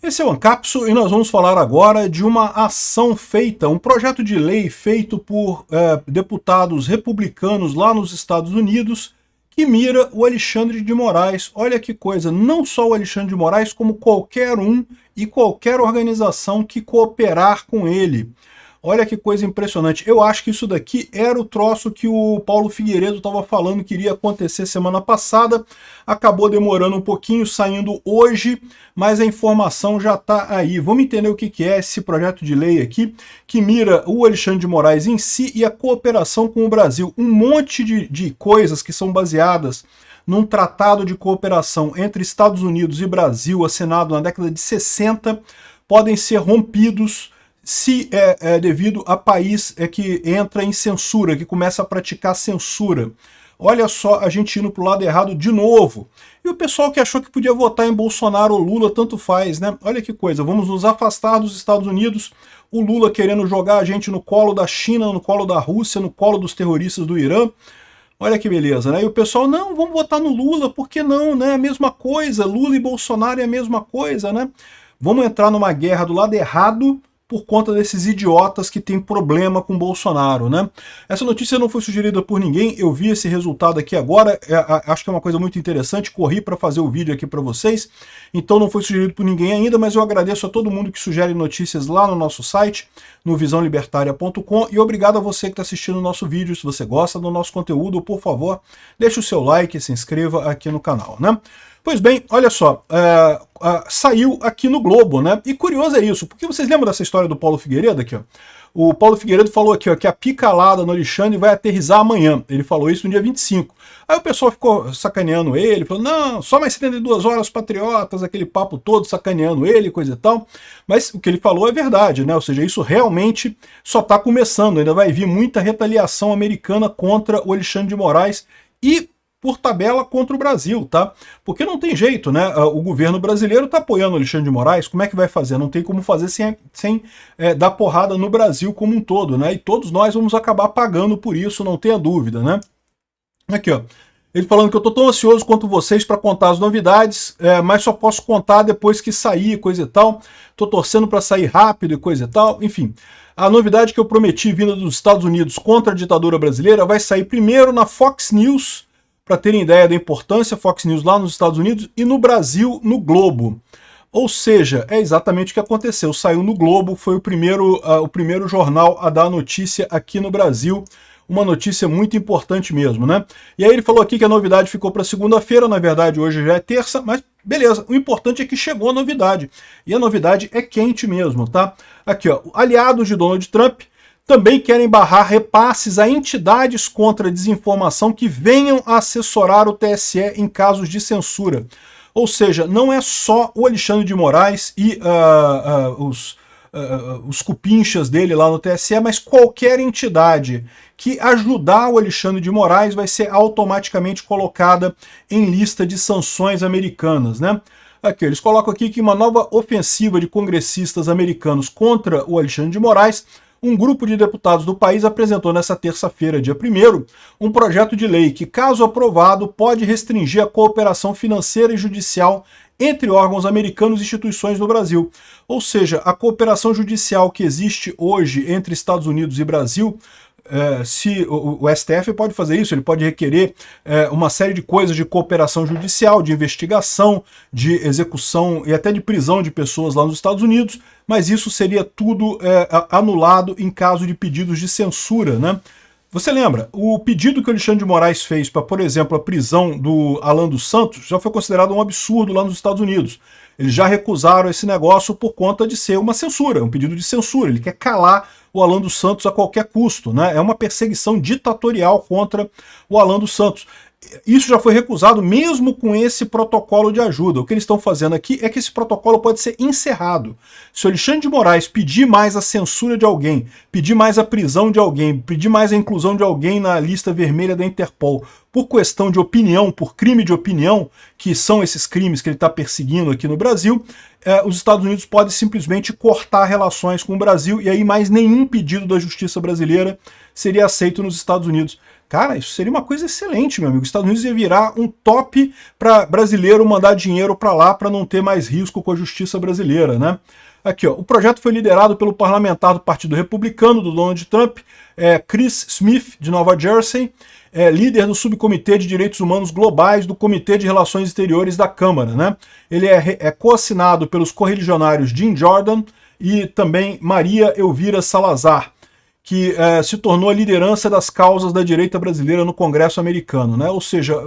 Esse é o Ancapso e nós vamos falar agora de uma ação feita, um projeto de lei feito por deputados republicanos lá nos Estados Unidos que mira o Alexandre de Moraes. Olha que coisa, não só o Alexandre de Moraes, como qualquer um e qualquer organização que cooperar com ele. Olha que coisa impressionante. Eu acho que isso daqui era o troço que o Paulo Figueiredo estava falando que iria acontecer semana passada. Acabou demorando um pouquinho, saindo hoje, mas a informação já está aí. Vamos entender o que é esse projeto de lei aqui, que mira o Alexandre de Moraes em si e a cooperação com o Brasil. Um monte de coisas que são baseadas num tratado de cooperação entre Estados Unidos e Brasil, assinado na década de 60, podem ser rompidos se devido a país que entra em censura, que começa a praticar censura. Olha só a gente indo para o lado errado de novo. E o pessoal que achou que podia votar em Bolsonaro ou Lula, tanto faz, né? Olha que coisa, vamos nos afastar dos Estados Unidos, o Lula querendo jogar a gente no colo da China, no colo da Rússia, no colo dos terroristas do Irã. Olha que beleza, né? E o pessoal, não, vamos votar no Lula, por que não, né? A mesma coisa, Lula e Bolsonaro é a mesma coisa, né? Vamos entrar numa guerra do lado errado, por conta desses idiotas que têm problema com Bolsonaro, né? Essa notícia não foi sugerida por ninguém, eu vi esse resultado aqui agora, acho que é uma coisa muito interessante, corri para fazer o vídeo aqui para vocês, então não foi sugerido por ninguém ainda, mas eu agradeço a todo mundo que sugere notícias lá no nosso site, no visãolibertaria.com, e obrigado a você que está assistindo o nosso vídeo. Se você gosta do nosso conteúdo, por favor, deixe o seu like e se inscreva aqui no canal, né? Pois bem, olha só, saiu aqui no Globo, né? E curioso é isso, porque vocês lembram dessa história do Paulo Figueiredo aqui, ó? O Paulo Figueiredo falou aqui, ó, que a picalada no Alexandre vai aterrissar amanhã. Ele falou isso no dia 25. Aí o pessoal ficou sacaneando ele, falou, não, só mais 72 horas patriotas, aquele papo todo sacaneando ele, coisa e tal. Mas o que ele falou é verdade, né? Ou seja, isso realmente só está começando, ainda vai vir muita retaliação americana contra o Alexandre de Moraes e por tabela contra o Brasil, tá? Porque não tem jeito, né? O governo brasileiro tá apoiando o Alexandre de Moraes, como é que vai fazer? Não tem como fazer sem dar porrada no Brasil como um todo, né? E todos nós vamos acabar pagando por isso, não tenha dúvida, né? Aqui, ó. Ele falando que eu tô tão ansioso quanto vocês para contar as novidades, mas só posso contar depois que sair, coisa e tal. Tô torcendo para sair rápido e coisa e tal, enfim. A novidade que eu prometi vinda dos Estados Unidos contra a ditadura brasileira vai sair primeiro na Fox News, para terem ideia da importância, Fox News lá nos Estados Unidos, e no Brasil, no Globo. Ou seja, é exatamente o que aconteceu. Saiu no Globo, foi o primeiro jornal a dar a notícia aqui no Brasil. Uma notícia muito importante mesmo, né? E aí ele falou aqui que a novidade ficou para segunda-feira, na verdade hoje já é terça, mas beleza, o importante é que chegou a novidade. E a novidade é quente mesmo, tá? Aqui, ó, aliados de Donald Trump também querem barrar repasses a entidades contra a desinformação que venham a assessorar o TSE em casos de censura. Ou seja, não é só o Alexandre de Moraes e os cupinchas dele lá no TSE, mas qualquer entidade que ajudar o Alexandre de Moraes vai ser automaticamente colocada em lista de sanções americanas, né? Aqui, eles colocam aqui que uma nova ofensiva de congressistas americanos contra o Alexandre de Moraes, um grupo de deputados do país apresentou nesta terça-feira, dia 1º, um projeto de lei que, caso aprovado, pode restringir a cooperação financeira e judicial entre órgãos americanos e instituições do Brasil. Ou seja, a cooperação judicial que existe hoje entre Estados Unidos e Brasil, se o STF pode fazer isso, ele pode requerer uma série de coisas de cooperação judicial, de investigação, de execução e até de prisão de pessoas lá nos Estados Unidos, mas isso seria tudo anulado em caso de pedidos de censura, né? Você lembra, o pedido que o Alexandre de Moraes fez para, por exemplo, a prisão do Alan dos Santos já foi considerado um absurdo lá nos Estados Unidos. Eles já recusaram esse negócio por conta de ser uma censura, um pedido de censura. Ele quer calar o Alan dos Santos a qualquer custo, né? É uma perseguição ditatorial contra o Alan dos Santos. Isso já foi recusado mesmo com esse protocolo de ajuda. O que eles estão fazendo aqui é que esse protocolo pode ser encerrado. Se o Alexandre de Moraes pedir mais a censura de alguém, pedir mais a prisão de alguém, pedir mais a inclusão de alguém na lista vermelha da Interpol, por questão de opinião, por crime de opinião, que são esses crimes que ele está perseguindo aqui no Brasil, os Estados Unidos podem simplesmente cortar relações com o Brasil e aí mais nenhum pedido da justiça brasileira seria aceito nos Estados Unidos. Cara, isso seria uma coisa excelente, meu amigo. Os Estados Unidos ia virar um top para brasileiro mandar dinheiro para lá para não ter mais risco com a justiça brasileira, né? Aqui, ó, o projeto foi liderado pelo parlamentar do Partido Republicano, do Donald Trump, Chris Smith, de Nova Jersey, líder do Subcomitê de Direitos Humanos Globais do Comitê de Relações Exteriores da Câmara, né? Ele é coassinado pelos correligionários Jim Jordan e também Maria Elvira Salazar, que se tornou a liderança das causas da direita brasileira no Congresso americano, né? Ou seja,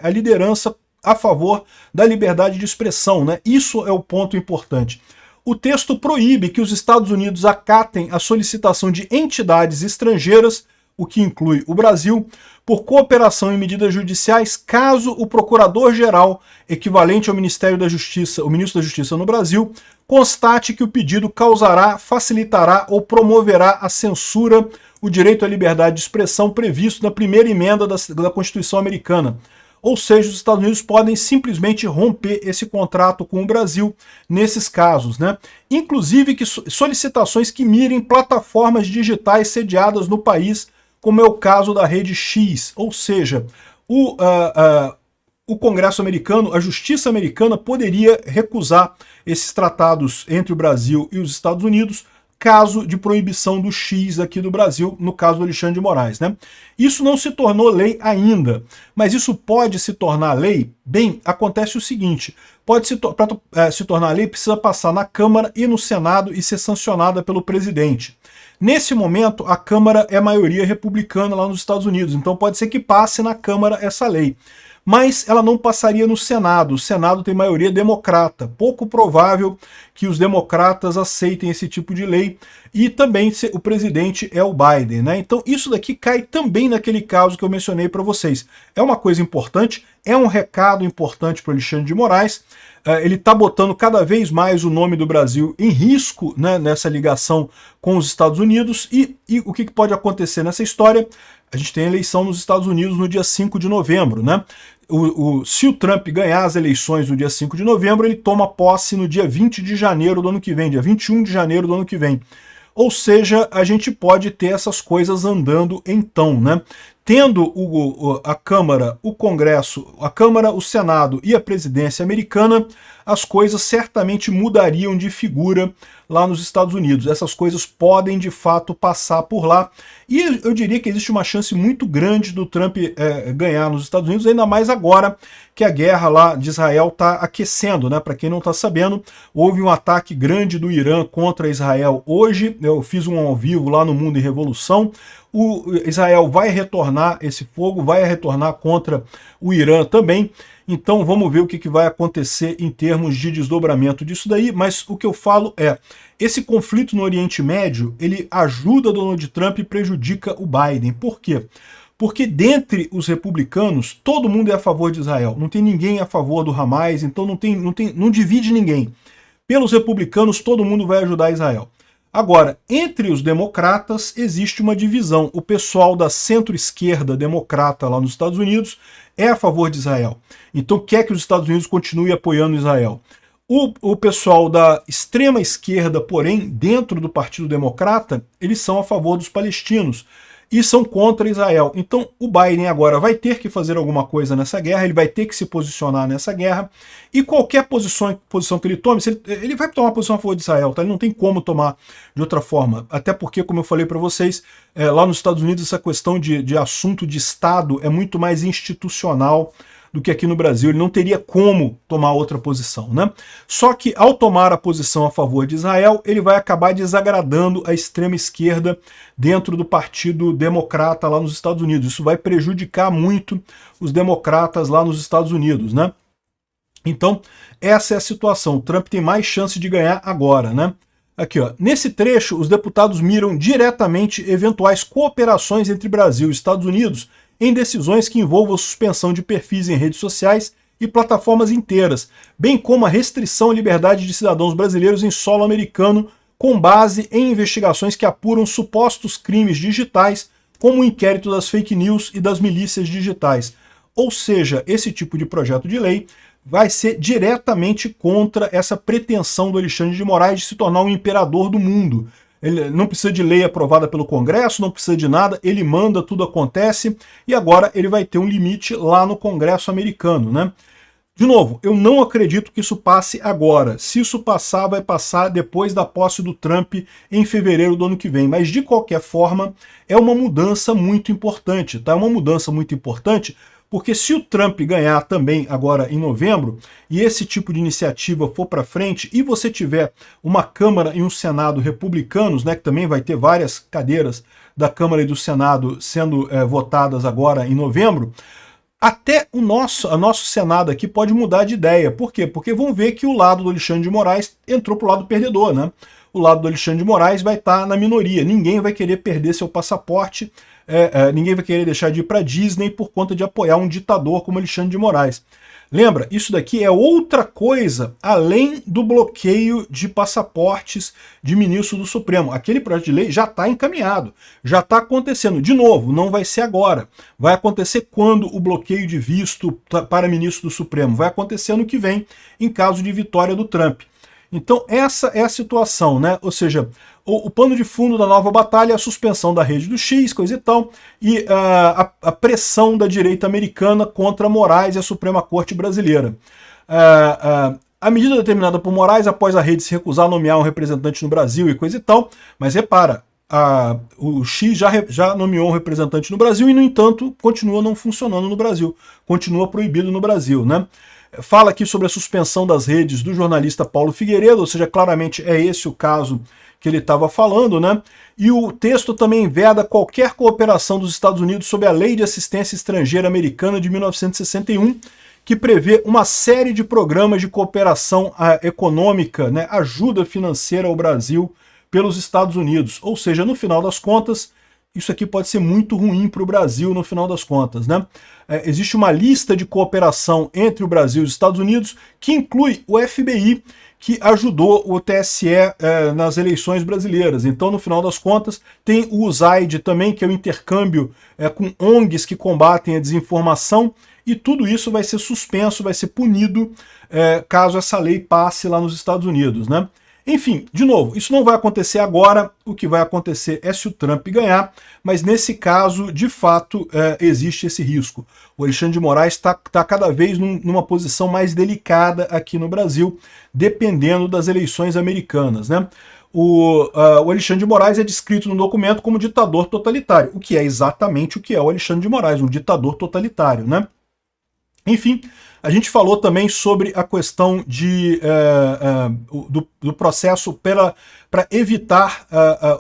a liderança a favor da liberdade de expressão, né? Isso é o ponto importante. O texto proíbe que os Estados Unidos acatem a solicitação de entidades estrangeiras, o que inclui o Brasil, por cooperação em medidas judiciais, caso o procurador-geral, equivalente ao Ministério da Justiça, o ministro da Justiça no Brasil, constate que o pedido causará, facilitará ou promoverá a censura, o direito à liberdade de expressão previsto na primeira emenda da Constituição americana. Ou seja, os Estados Unidos podem simplesmente romper esse contrato com o Brasil nesses casos, né? Inclusive que solicitações que mirem plataformas digitais sediadas no país, como é o caso da Rede X. Ou seja, o Congresso americano, a justiça americana poderia recusar esses tratados entre o Brasil e os Estados Unidos, caso de proibição do X aqui do Brasil, no caso do Alexandre de Moraes, né? Isso não se tornou lei ainda, mas isso pode se tornar lei? Bem, acontece o seguinte, para se tornar lei precisa passar na Câmara e no Senado e ser sancionada pelo presidente. Nesse momento, a Câmara é maioria republicana lá nos Estados Unidos, então pode ser que passe na Câmara essa lei. Mas ela não passaria no Senado. O Senado tem maioria democrata. Pouco provável que os democratas aceitem esse tipo de lei. E também o presidente é o Biden, né? Então isso daqui cai também naquele caso que eu mencionei para vocês. É uma coisa importante, é um recado importante para o Alexandre de Moraes. Ele está botando cada vez mais o nome do Brasil em risco, né, nessa ligação com os Estados Unidos. E o que pode acontecer nessa história? A gente tem a eleição nos Estados Unidos no dia 5 de novembro, né? Se o Trump ganhar as eleições no dia 5 de novembro, ele toma posse no dia 20 de janeiro do ano que vem, dia 21 de janeiro do ano que vem. Ou seja, a gente pode ter essas coisas andando então, né? Tendo a Câmara, o Congresso, a Câmara, o Senado e a presidência americana, as coisas certamente mudariam de figura lá nos Estados Unidos. Essas coisas podem, de fato, passar por lá. E eu diria que existe uma chance muito grande do Trump ganhar nos Estados Unidos, ainda mais agora que a guerra lá de Israel está aquecendo, né? Para quem não está sabendo, houve um ataque grande do Irã contra Israel hoje. Eu fiz um ao vivo lá no Mundo em Revolução. O Israel vai retornar esse fogo, vai retornar contra o Irã também. Então vamos ver o que vai acontecer em termos de desdobramento disso daí, mas o que eu falo é, esse conflito no Oriente Médio, ele ajuda Donald Trump e prejudica o Biden. Por quê? Porque dentre os republicanos, todo mundo é a favor de Israel, não tem ninguém a favor do Hamas, então não divide ninguém. Pelos republicanos, todo mundo vai ajudar Israel. Agora, entre os democratas existe uma divisão. O pessoal da centro-esquerda democrata lá nos Estados Unidos é a favor de Israel. Então quer que os Estados Unidos continue apoiando Israel. O pessoal da extrema esquerda, porém, dentro do Partido Democrata, eles são a favor dos palestinos e são contra Israel. Então o Biden agora vai ter que fazer alguma coisa nessa guerra, ele vai ter que se posicionar nessa guerra, e qualquer posição que ele tome, ele vai tomar uma posição a favor de Israel, tá? Ele não tem como tomar de outra forma, até porque, como eu falei para vocês, lá nos Estados Unidos essa questão de assunto de Estado é muito mais institucional do que aqui no Brasil, ele não teria como tomar outra posição, né? Só que ao tomar a posição a favor de Israel, ele vai acabar desagradando a extrema esquerda dentro do Partido Democrata lá nos Estados Unidos. Isso vai prejudicar muito os democratas lá nos Estados Unidos, né? Então, essa é a situação. O Trump tem mais chance de ganhar agora, né? Aqui, ó. Nesse trecho, os deputados miram diretamente eventuais cooperações entre Brasil e Estados Unidos em decisões que envolvam suspensão de perfis em redes sociais e plataformas inteiras, bem como a restrição à liberdade de cidadãos brasileiros em solo americano, com base em investigações que apuram supostos crimes digitais, como o inquérito das fake news e das milícias digitais. Ou seja, esse tipo de projeto de lei vai ser diretamente contra essa pretensão do Alexandre de Moraes de se tornar um imperador do mundo. ele não precisa de lei aprovada pelo Congresso, não precisa de nada, ele manda, tudo acontece, e agora ele vai ter um limite lá no Congresso americano, né? De novo, eu não acredito que isso passe agora. Se isso passar, vai passar depois da posse do Trump em fevereiro do ano que vem. Mas, de qualquer forma, é uma mudança muito importante, tá? É uma mudança muito importante, porque se o Trump ganhar também agora em novembro, e esse tipo de iniciativa for para frente, e você tiver uma Câmara e um Senado republicanos, né, que também vai ter várias cadeiras da Câmara e do Senado sendo votadas agora em novembro, até o nosso Senado aqui pode mudar de ideia. Por quê? Porque vão ver que o lado do Alexandre de Moraes entrou para o lado perdedor, né? O lado do Alexandre de Moraes vai estar na minoria. Ninguém vai querer perder seu passaporte, ninguém vai querer deixar de ir para Disney por conta de apoiar um ditador como Alexandre de Moraes. Lembra, isso daqui é outra coisa além do bloqueio de passaportes de ministro do Supremo. Aquele projeto de lei já está encaminhado, já está acontecendo. De novo, não vai ser agora. Vai acontecer quando o bloqueio de visto para ministro do Supremo? Vai acontecer ano que vem, em caso de vitória do Trump. Então essa é a situação, né? Ou seja, o pano de fundo da nova batalha é a suspensão da rede do X, coisa e tal, e a pressão da direita americana contra Moraes e a Suprema Corte brasileira. A medida determinada por Moraes após a rede se recusar a nomear um representante no Brasil e coisa e tal, mas repara, o X já nomeou um representante no Brasil e, no entanto, continua não funcionando no Brasil, continua proibido no Brasil, né? Fala aqui sobre a suspensão das redes do jornalista Paulo Figueiredo, ou seja, claramente é esse o caso que ele estava falando, né? E o texto também veda qualquer cooperação dos Estados Unidos sob a Lei de Assistência Estrangeira Americana de 1961, que prevê uma série de programas de cooperação econômica, né, ajuda financeira ao Brasil pelos Estados Unidos. Ou seja, no final das contas, isso aqui pode ser muito ruim para o Brasil no final das contas, né? Existe uma lista de cooperação entre o Brasil e os Estados Unidos que inclui o FBI, que ajudou o TSE nas eleições brasileiras. Então, no final das contas, tem o USAID também, que é o intercâmbio com ONGs que combatem a desinformação, e tudo isso vai ser suspenso, vai ser punido caso essa lei passe lá nos Estados Unidos, né? Enfim, de novo, isso não vai acontecer agora, o que vai acontecer é se o Trump ganhar, mas nesse caso, de fato, existe esse risco. O Alexandre de Moraes está cada vez numa posição mais delicada aqui no Brasil, dependendo das eleições americanas, né? O Alexandre de Moraes é descrito no documento como ditador totalitário, o que é exatamente o que é o Alexandre de Moraes, um ditador totalitário, né? Enfim, a gente falou também sobre a questão do processo para evitar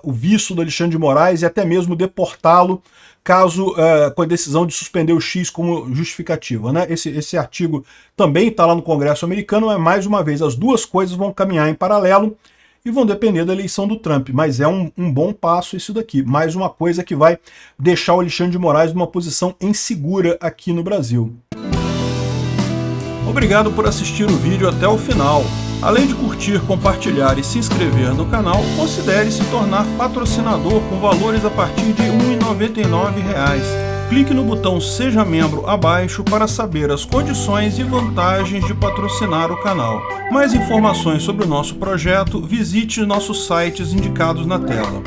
o visto do Alexandre de Moraes e até mesmo deportá-lo caso com a decisão de suspender o X como justificativa, né? Esse artigo também está lá no Congresso americano, mas mais uma vez as duas coisas vão caminhar em paralelo e vão depender da eleição do Trump, mas é um bom passo isso daqui, mais uma coisa que vai deixar o Alexandre de Moraes numa posição insegura aqui no Brasil. Obrigado por assistir o vídeo até o final. Além de curtir, compartilhar e se inscrever no canal, considere se tornar patrocinador com valores a partir de R$ 1,99. Clique no botão Seja Membro abaixo para saber as condições e vantagens de patrocinar o canal. Mais informações sobre o nosso projeto, visite nossos sites indicados na tela.